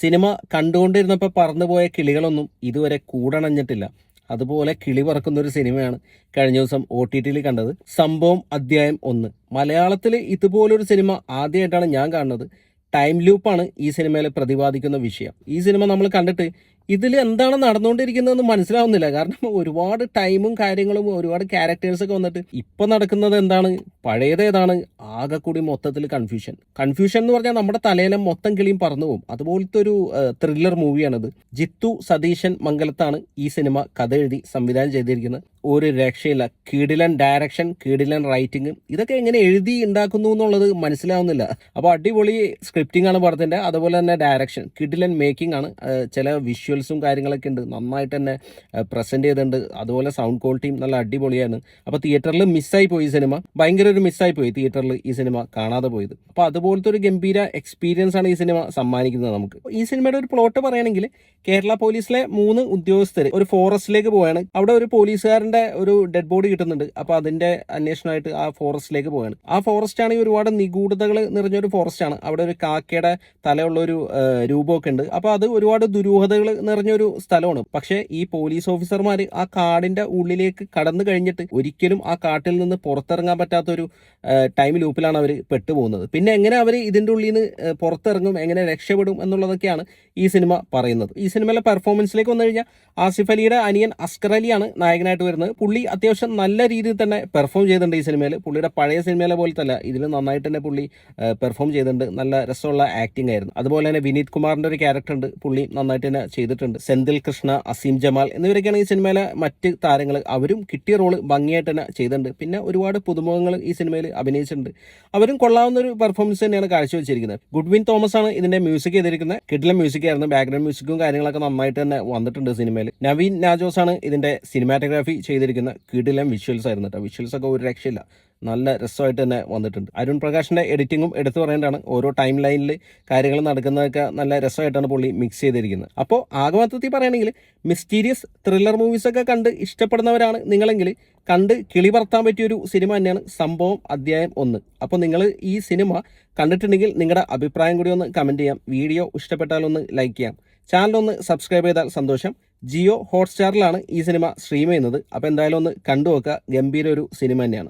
Cinema കണ്ടുകൊണ്ടിരുന്നപ്പോൾ പറന്നുപോയ കിളികളൊന്നും ഇതുവരെ കൂടണഞ്ഞിട്ടില്ല. അതുപോലെ കിളി പറക്കുന്ന ഒരു സിനിമയാണ് കഴിഞ്ഞ ദിവസം OTT-യിൽ കണ്ടത്. സംഭവം അധ്യായം 1. മലയാളത്തിൽ ഇതുപോലൊരു സിനിമ ആദ്യമായിട്ടാണ് ഞാൻ കാണുന്നത്. ടൈം ലൂപ്പാണ് ഈ സിനിമയിൽ പ്രതിപാദിക്കുന്ന വിഷയം. ഈ സിനിമ നമ്മൾ കണ്ടിട്ട് ഇതിൽ എന്താണ് നടന്നുകൊണ്ടിരിക്കുന്നതെന്ന് മനസ്സിലാവുന്നില്ല. കാരണം ഒരുപാട് ടൈമും കാര്യങ്ങളും ഒരുപാട് ക്യാരക്ടേഴ്സൊക്കെ വന്നിട്ട് ഇപ്പം നടക്കുന്നത് എന്താണ്, പഴയതേതാണ്, ആകെ കൂടി മൊത്തത്തിൽ കൺഫ്യൂഷൻ എന്ന് പറഞ്ഞാൽ നമ്മുടെ തലയിലെ മൊത്തം കിളിയും പറന്നു പോകും. അതുപോലത്തെ ഒരു ത്രില്ലർ മൂവിയാണിത്. ജിത്തു സതീശൻ മംഗലത്താണ് ഈ സിനിമ കഥ എഴുതി സംവിധാനം ചെയ്തിരിക്കുന്നത്. ഒരു രക്ഷയില്ല. കിടിലൻ ഡയറക്ഷൻ, കിടിലൻ റൈറ്റിംഗ്, ഇതൊക്കെ എങ്ങനെ എഴുതി ഉണ്ടാക്കുന്നു എന്നുള്ളത് മനസ്സിലാവുന്നില്ല. അപ്പോൾ അടിപൊളി സ്ക്രിപ്റ്റിംഗ് ആണ് പടത്തിൻ്റെ. അതുപോലെ തന്നെ ഡയറക്ഷൻ, കിടിലൻ മേക്കിംഗ് ആണ്. ചില വിഷ്വൽസും കാര്യങ്ങളൊക്കെ ഉണ്ട്, നന്നായിട്ട് തന്നെ പ്രസൻറ്റ് ചെയ്തിട്ടുണ്ട്. അതുപോലെ സൗണ്ട് ക്വാളിറ്റിയും നല്ല അടിപൊളിയാണ്. അപ്പോൾ തിയേറ്ററിൽ മിസ്സായി പോയി ഈ സിനിമ, ഭയങ്കര ഒരു മിസ്സായി പോയി തിയേറ്ററിൽ ഈ സിനിമ കാണാതെ പോയത്. അപ്പോൾ അതുപോലത്തെ ഒരു ഗംഭീര എക്സ്പീരിയൻസ് ആണ് ഈ സിനിമ സമ്മാനിക്കുന്നത് നമുക്ക്. ഈ സിനിമയുടെ ഒരു പ്ലോട്ട് പറയുകയാണെങ്കിൽ, കേരള പോലീസിലെ 3 ഉദ്യോഗസ്ഥർ ഒരു ഫോറസ്റ്റിലേക്ക് പോവുകയാണ്. അവിടെ ഒരു പോലീസുകാരൻ്റെ ഒരു ഡെഡ് ബോഡി കിട്ടുന്നുണ്ട്. അപ്പോൾ അതിൻ്റെ അന്വേഷണമായിട്ട് ആ ഫോറസ്റ്റിലേക്ക് പോവുകയാണ്. ആ ഫോറസ്റ്റ് ആണെങ്കിൽ ഒരുപാട് നിഗൂഢതകൾ നിറഞ്ഞൊരു ഫോറസ്റ്റ് ആണ്. അവിടെ ഒരു കാക്കയുടെ തലയുള്ളൊരു രൂപമൊക്കെ ഉണ്ട്. അപ്പോൾ അത് ഒരുപാട് ദുരൂഹതകൾ നിറഞ്ഞൊരു സ്ഥലമാണ്. പക്ഷേ ഈ പോലീസ് ഓഫീസർമാർ ആ കാടിൻ്റെ ഉള്ളിലേക്ക് കടന്നു കഴിഞ്ഞിട്ട് ഒരിക്കലും ആ കാട്ടിൽ നിന്ന് പുറത്തിറങ്ങാൻ പറ്റാത്തൊരു ടൈം ലൂപ്പിലാണ് അവർ പെട്ടുപോകുന്നത്. പിന്നെ എങ്ങനെ അവർ ഇതിൻ്റെ ഉള്ളിൽ നിന്ന് പുറത്തിറങ്ങും, എങ്ങനെ രക്ഷപ്പെടും എന്നുള്ളതൊക്കെയാണ് ഈ സിനിമ പറയുന്നത്. ഈ സിനിമയിലെ പെർഫോമൻസിലേക്ക് വന്നു കഴിഞ്ഞാൽ ആസിഫ് അലിയുടെ അനിയൻ അസ്കർ അലിയാണ് നായകനായിട്ട് വരുന്നത്. പുള്ളി അത്യാവശ്യം നല്ല രീതിയിൽ തന്നെ പെർഫോം ചെയ്തിട്ടുണ്ട് ഈ സിനിമയിൽ. പുള്ളിയുടെ പഴയ സിനിമയിലെ പോലത്തെ അല്ല, ഇതിൽ നന്നായിട്ട് തന്നെ പുള്ളി പെർഫോം ചെയ്തിട്ടുണ്ട്. നല്ല രസമുള്ള ആക്ടിംഗ് ആയിരുന്നു. അതുപോലെ തന്നെ വിനീത് കുമാറിൻ്റെ ഒരു ക്യാരക്ടർ ഉണ്ട്, പുള്ളി നന്നായിട്ട് തന്നെ ചെയ്തിട്ടുണ്ട്. സെന്തിൽ കൃഷ്ണ, അസീം ജമാൽ എന്നിവരൊക്കെയാണ് ഈ സിനിമയിലെ മറ്റ് താരങ്ങൾ. അവരും കിട്ടിയ റോള് ഭംഗിയായിട്ട് തന്നെ ചെയ്തിട്ടുണ്ട്. പിന്നെ ഒരുപാട് പുതുമുഖങ്ങൾ ഈ സിനിമയിൽ അഭിനയിച്ചിട്ടുണ്ട്. അവരും കൊള്ളാവുന്ന ഒരു പെർഫോമൻസ് തന്നെയാണ് കാഴ്ചവെച്ചിരിക്കുന്നത്. ഗുഡ്വിൻ തോമസ് ആണ് ഇതിന്റെ മ്യൂസിക് ചെയ്തിരിക്കുന്നത്. കിഡിലെ മ്യൂസിക് ആയിരുന്നു. ബാക്ക്ഗ്രൗണ്ട് മ്യൂസിക്കും കാര്യങ്ങളൊക്കെ നന്നായിട്ട് തന്നെ വന്നിട്ടുണ്ട് സിനിമയിൽ. നവീൻ നാജോസ് ആണ് ഇതിന്റെ സിനിമാറ്റോഗ്രാഫി ചെയ്തിരിക്കുന്ന. കിഡിലെ വിഷ്വൽസ് ആയിരുന്നു കേട്ടോ. വിഷ്വൽസ് ഒക്കെ ഒരു രക്ഷയില്ല, നല്ല രസമായിട്ട് തന്നെ വന്നിട്ടുണ്ട്. അരുൺ പ്രകാശിന്റെ എഡിറ്റിങ്ങും എടുത്തു പറയേണ്ടതാണ്. ഓരോ ടൈം ലൈനിൽ കാര്യങ്ങൾ നടക്കുന്നതൊക്കെ നല്ല രസമായിട്ടാണ് പുള്ളി മിക്സ് ചെയ്തിരിക്കുന്നത്. അപ്പോൾ ആകമൊത്തത്തിൽ പറയുകയാണെങ്കിൽ മിസ്റ്റീരിയസ് ത്രില്ലർ മൂവീസൊക്കെ കണ്ട് ഇഷ്ടപ്പെടുന്നവരാണ് നിങ്ങളെങ്കിൽ കണ്ട് കിളി പറത്താൻ പറ്റിയൊരു സിനിമ തന്നെയാണ് സംഭവം അധ്യായം 1. അപ്പോൾ നിങ്ങൾ ഈ സിനിമ കണ്ടിട്ടുണ്ടെങ്കിൽ നിങ്ങളുടെ അഭിപ്രായം കൂടി ഒന്ന് കമൻറ്റ് ചെയ്യാം. വീഡിയോ ഇഷ്ടപ്പെട്ടാലൊന്ന് ലൈക്ക് ചെയ്യാം. ചാനലൊന്ന് സബ്സ്ക്രൈബ് ചെയ്താൽ സന്തോഷം. ജിയോ ഹോട്ട്സ്റ്റാറിലാണ് ഈ സിനിമ സ്ട്രീം ചെയ്യുന്നത്. അപ്പോൾ എന്തായാലും ഒന്ന് കണ്ടു നോക്കുക. ഗംഭീര ഒരു സിനിമ തന്നെയാണ്.